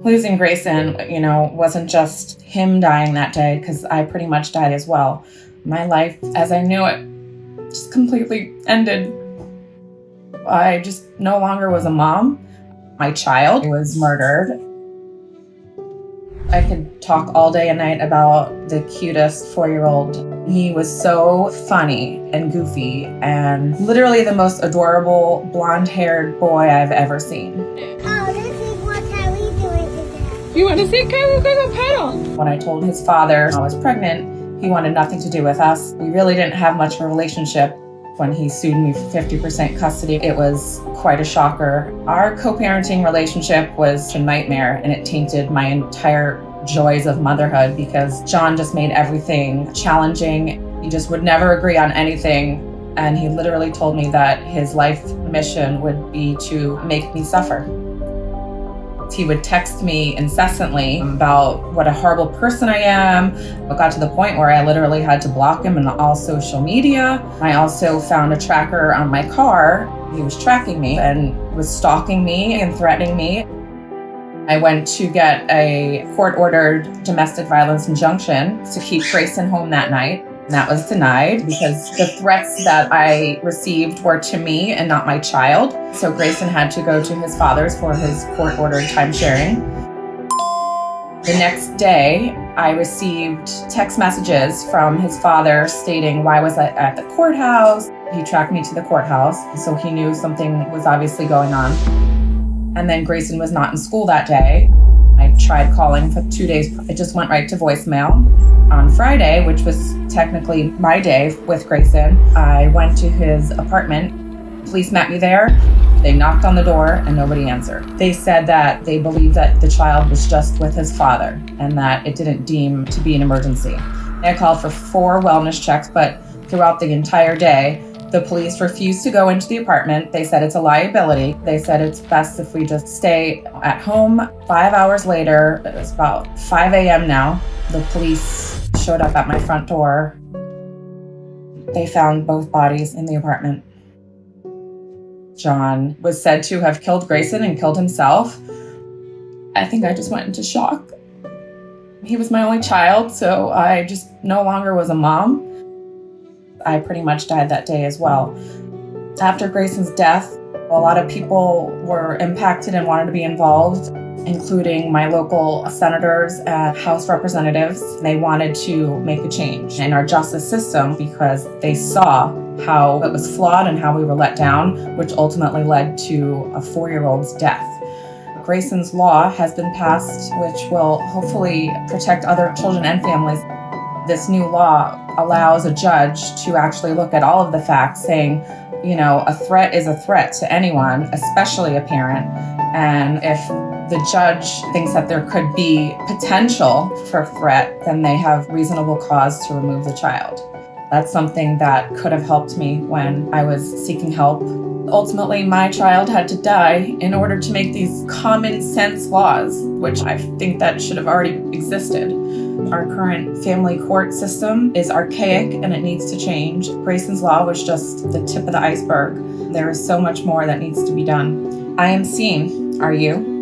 Losing Greyson, wasn't just him dying that day, because I pretty much died as well. My life, as I knew it, just completely ended. I just no longer was a mom. My child was murdered. I could talk all day and night about the cutest 4-year-old. He was so funny and goofy and literally the most adorable blonde-haired boy I've ever seen. Oh, this is what Kylie's doing today. You want to see Kylie go pedal? When I told his father I was pregnant, he wanted nothing to do with us. We really didn't have much of a relationship. When he sued me for 50% custody, it was quite a shocker. Our co-parenting relationship was a nightmare, and it tainted my entire joys of motherhood because John just made everything challenging. He just would never agree on anything, and he literally told me that his life mission would be to make me suffer. He would text me incessantly about what a horrible person I am. It got to the point where I literally had to block him on all social media. I also found a tracker on my car. He was tracking me and was stalking me and threatening me. I went to get a court-ordered domestic violence injunction to keep Greyson home that night. And that was denied because the threats that I received were to me and not my child. So Greyson had to go to his father's for his court-ordered time sharing. The next day, I received text messages from his father stating why was I at the courthouse. He tracked me to the courthouse, so he knew something was obviously going on. And then Greyson was not in school that day. I tried calling for 2 days. It just went right to voicemail. On Friday, which was technically my day with Greyson, I went to his apartment. Police met me there. They knocked on the door and nobody answered. They said that they believed that the child was just with his father and that it didn't deem to be an emergency. I called for 4 wellness checks, but throughout the entire day, the police refused to go into the apartment. They said it's a liability. They said it's best if we just stay at home. 5 hours later, it was about 5 a.m. now, the police showed up at my front door. They found both bodies in the apartment. John was said to have killed Greyson and killed himself. I think I just went into shock. He was my only child, so I just no longer was a mom. I pretty much died that day as well. After Greyson's death, a lot of people were impacted and wanted to be involved, including my local senators and House representatives. They wanted to make a change in our justice system because they saw how it was flawed and how we were let down, which ultimately led to a 4-year-old's death. Greyson's law has been passed, which will hopefully protect other children and families. This new law allows a judge to actually look at all of the facts, saying, a threat is a threat to anyone, especially a parent. And if the judge thinks that there could be potential for threat, then they have reasonable cause to remove the child. That's something that could have helped me when I was seeking help. Ultimately, my child had to die in order to make these common sense laws, which I think that should have already existed. Our current family court system is archaic and it needs to change. Greyson's law was just the tip of the iceberg. There is so much more that needs to be done. I am seen. Are you?